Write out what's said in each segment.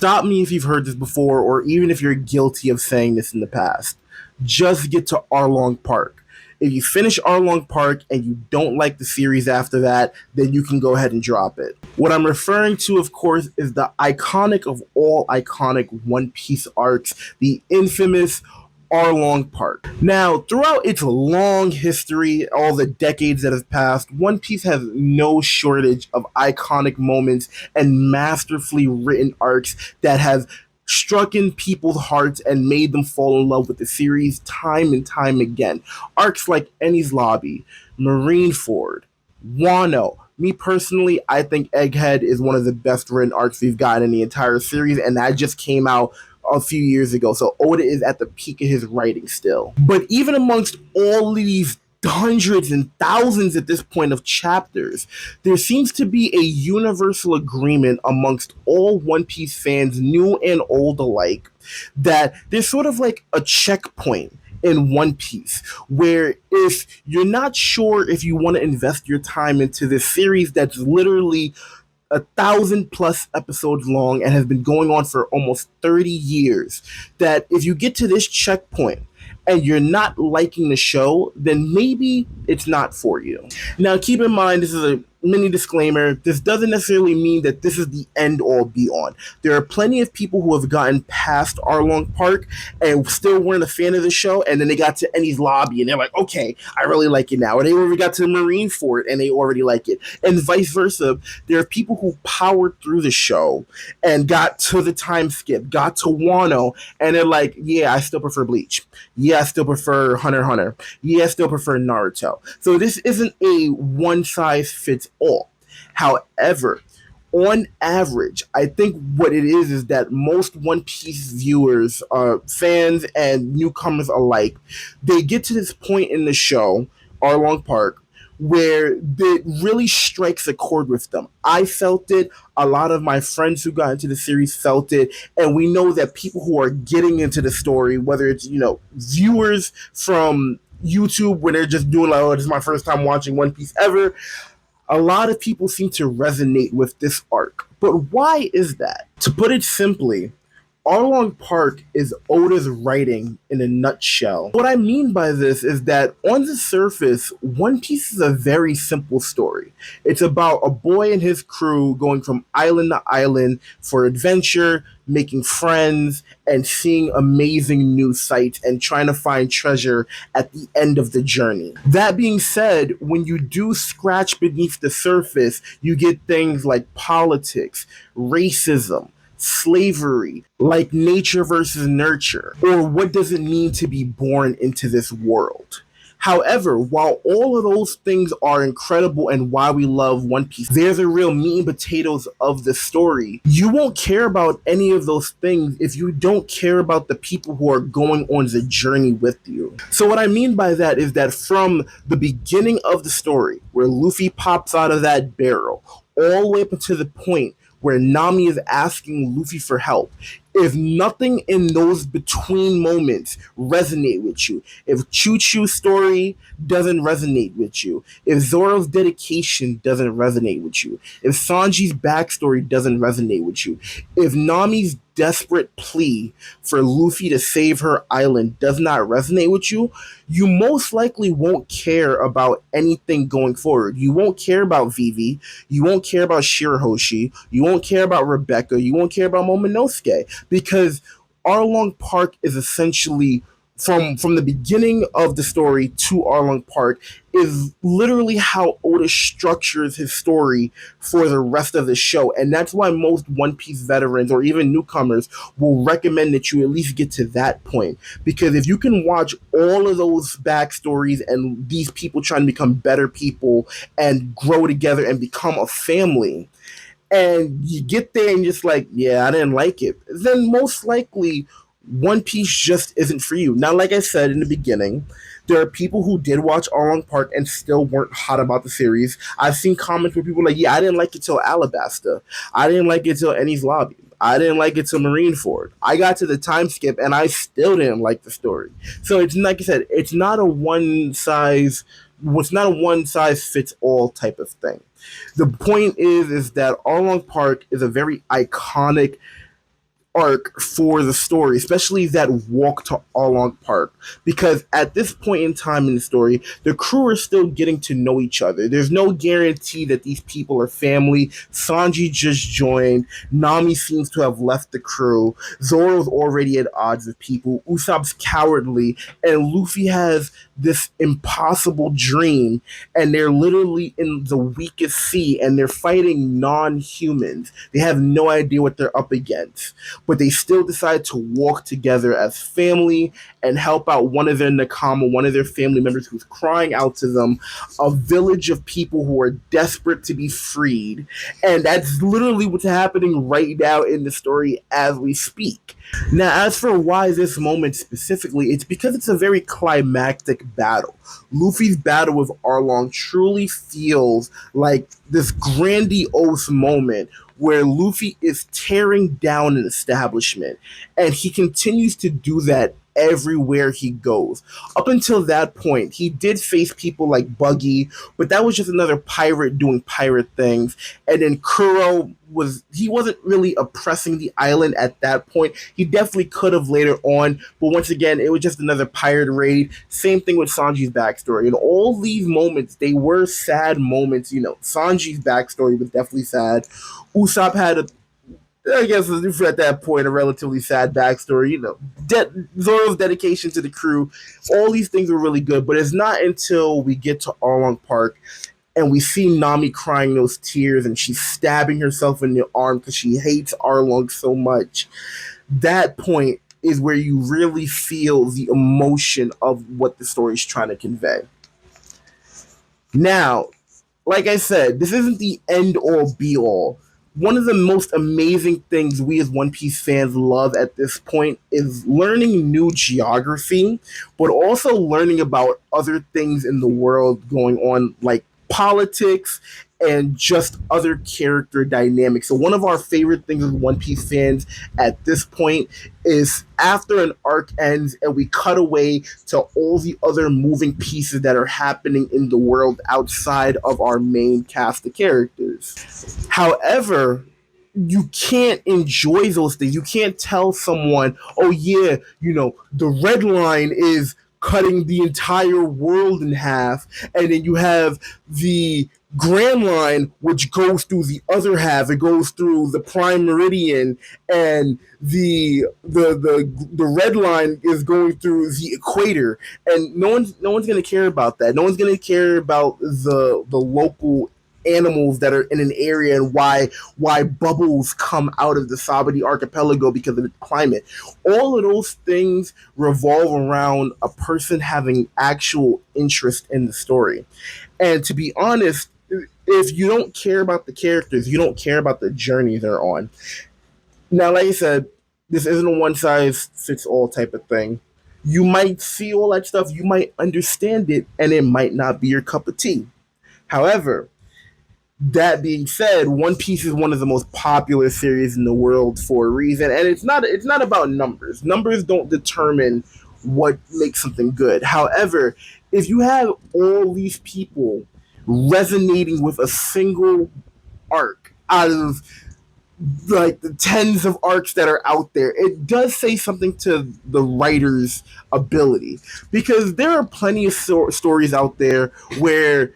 Stop me if you've heard this before, or even if you're guilty of saying this in the past. Just get to Arlong Park. If you finish Arlong Park and you don't like the series after that, then you can go ahead and drop it. What I'm referring to, of course, is the iconic of all iconic One Piece arcs, the infamous Arlong Park. Now, throughout its long history, all the decades that have passed, One Piece has no shortage of iconic moments and masterfully written arcs that have struck in people's hearts and made them fall in love with the series time and time again. Arcs like Enies Lobby, Marineford, Wano. Me personally, I think Egghead is one of the best written arcs we've gotten in the entire series, and that just came out a few years ago. So Oda is at the peak of his writing still. But even amongst all these hundreds and thousands at this point of chapters, there seems to be a universal agreement amongst all One Piece fans, new and old alike, that there's sort of like a checkpoint in One Piece, where if you're not sure if you want to invest your time into this series that's literally 1,000+ episodes long and has been going on for almost 30 years, that if you get to this checkpoint and you're not liking the show, then maybe it's not for you. Now, keep in mind, this is a mini disclaimer. This doesn't necessarily mean that this is the end all be on. There are plenty of people who have gotten past Arlong Park and still weren't a fan of the show, and then they got to Enies Lobby and they're like, okay, I really like it now. Or they already got to Marineford and they already like it. And vice versa. There are people who powered through the show and got to the time skip, got to Wano, and they're like, yeah, I still prefer Bleach. Yeah, I still prefer Hunter x Hunter. Yeah, I still prefer Naruto. So this isn't a one size fits all. However, on average, I think what it is that most One Piece viewers, fans and newcomers alike, they get to this point in the show, Arlong Park, where it really strikes a chord with them. I felt it. A lot of my friends who got into the series felt it. And we know that people who are getting into the story, whether it's, viewers from YouTube when they're just doing like, oh, this is my first time watching One Piece ever, a lot of people seem to resonate with this arc. But why is that? To put it simply, Arlong Park is Oda's writing in a nutshell. What I mean by this is that on the surface, One Piece is a very simple story. It's about a boy and his crew going from island to island for adventure, making friends, and seeing amazing new sights and trying to find treasure at the end of the journey. That being said, when you do scratch beneath the surface, you get things like politics, racism, slavery, like nature versus nurture, or what does it mean to be born into this world. However, while all of those things are incredible and why we love One Piece, there's a real meat and potatoes of the story. You won't care about any of those things if you don't care about the people who are going on the journey with you. So what I mean by that is that from the beginning of the story, where Luffy pops out of that barrel, all the way up until the point where Nami is asking Luffy for help, if nothing in those between moments resonate with you, if Choo Choo's story doesn't resonate with you, if Zoro's dedication doesn't resonate with you, if Sanji's backstory doesn't resonate with you, if Nami's desperate plea for Luffy to save her island does not resonate with you, you most likely won't care about anything going forward. You won't care about Vivi, you won't care about Shirahoshi, you won't care about Rebecca, you won't care about Momonosuke, because Arlong Park is essentially from the beginning of the story to Arlong Park is literally how Oda structures his story for the rest of the show. And that's why most One Piece veterans or even newcomers will recommend that you at least get to that point. Because if you can watch all of those backstories and these people trying to become better people and grow together and become a family, and you get there and just like, yeah, I didn't like it, then most likely One Piece just isn't for you. Now, like I said in the beginning, there are people who did watch Arlong Park and still weren't hot about the series. I've seen comments where people are like, yeah, I didn't like it till Alabasta. I didn't like it till Enies Lobby. I didn't like it till Marineford. I got to the time skip and I still didn't like the story. So it's like I said, it's not a one size fits all type of thing. The point is that Arlong Park is a very iconic arc for the story, especially that walk to Arlong Park. Because at this point in time in the story, the crew are still getting to know each other. There's no guarantee that these people are family. Sanji just joined. Nami seems to have left the crew. Zoro's already at odds with people. Usopp's cowardly. And Luffy has this impossible dream. And they're literally in the weakest sea. And they're fighting non-humans. They have no idea what they're up against, but they still decide to walk together as family and help out one of their Nakama, one of their family members who's crying out to them, a village of people who are desperate to be freed. And that's literally what's happening right now in the story as we speak. Now, as for why this moment specifically, it's because it's a very climactic battle. Luffy's battle with Arlong truly feels like this grandiose moment where Luffy is tearing down an establishment, and he continues to do that everywhere he goes. Up until that point, he did face people like Buggy, but that was just another pirate doing pirate things. And then Kuro he wasn't really oppressing the island at that point. He definitely could have later on, but once again, it was just another pirate raid. Same thing with Sanji's backstory. And all these moments, they were sad moments. Sanji's backstory was definitely sad. Usopp had I guess at that point, a relatively sad backstory. Zoro's dedication to the crew, all these things were really good. But it's not until we get to Arlong Park and we see Nami crying those tears and she's stabbing herself in the arm because she hates Arlong so much. That point is where you really feel the emotion of what the story is trying to convey. Now, like I said, this isn't the end all be all. One of the most amazing things we as One Piece fans love at this point is learning new geography, but also learning about other things in the world going on, like politics and just other character dynamics. So one of our favorite things as One Piece fans at this point is after an arc ends and we cut away to all the other moving pieces that are happening in the world outside of our main cast of characters. However, you can't enjoy those things. You can't tell someone, oh yeah, the red line is cutting the entire world in half, and then you have the Grand Line, which goes through the other half. It goes through the Prime Meridian, and the red line is going through the equator. And no one's gonna care about that. No one's gonna care about the local animals that are in an area and why bubbles come out of the Sabadi archipelago because of the climate. All of those things revolve around a person having actual interest in the story. And to be honest, if you don't care about the characters, you don't care about the journey they're on. Now, like I said, this isn't a one size fits all type of thing. You might see all that stuff, you might understand it, and it might not be your cup of tea. However, that being said, One Piece is one of the most popular series in the world for a reason, and it's not about numbers. Numbers don't determine what makes something good. However, if you have all these people resonating with a single arc out of like the tens of arcs that are out there, it does say something to the writer's ability, because there are plenty of stories out there where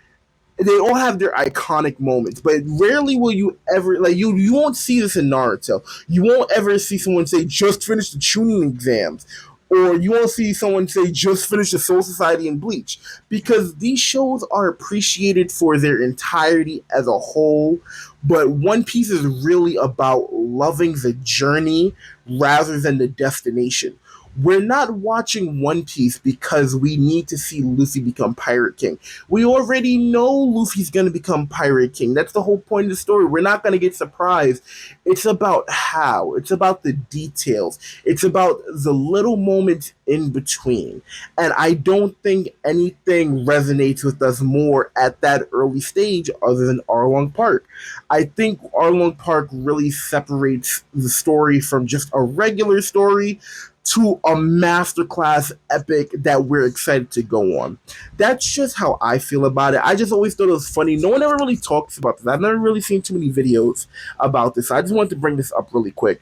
they all have their iconic moments, but rarely will you ever you won't see this in Naruto. You won't ever see someone say just finished the Chunin exams, or you won't see someone say just finished the Soul Society in Bleach, because these shows are appreciated for their entirety as a whole. But One Piece is really about loving the journey rather than the destination. We're not watching One Piece because we need to see Luffy become Pirate King. We already know Luffy's going to become Pirate King. That's the whole point of the story. We're not going to get surprised. It's about how. It's about the details. It's about the little moments in between. And I don't think anything resonates with us more at that early stage other than Arlong Park. I think Arlong Park really separates the story from just a regular story to a masterclass epic that we're excited to go on. That's just how I feel about it. I just always thought it was funny. No one ever really talks about this. I've never really seen too many videos about this. I just wanted to bring this up really quick.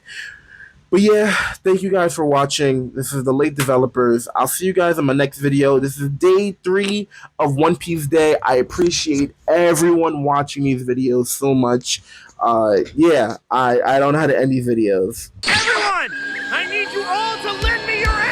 But yeah, thank you guys for watching. This is the Late Developers. I'll see you guys in my next video. This is day 3 of One Piece Day. I appreciate everyone watching these videos so much. Yeah, I don't know how to end these videos. Everyone, I need you all to lend me your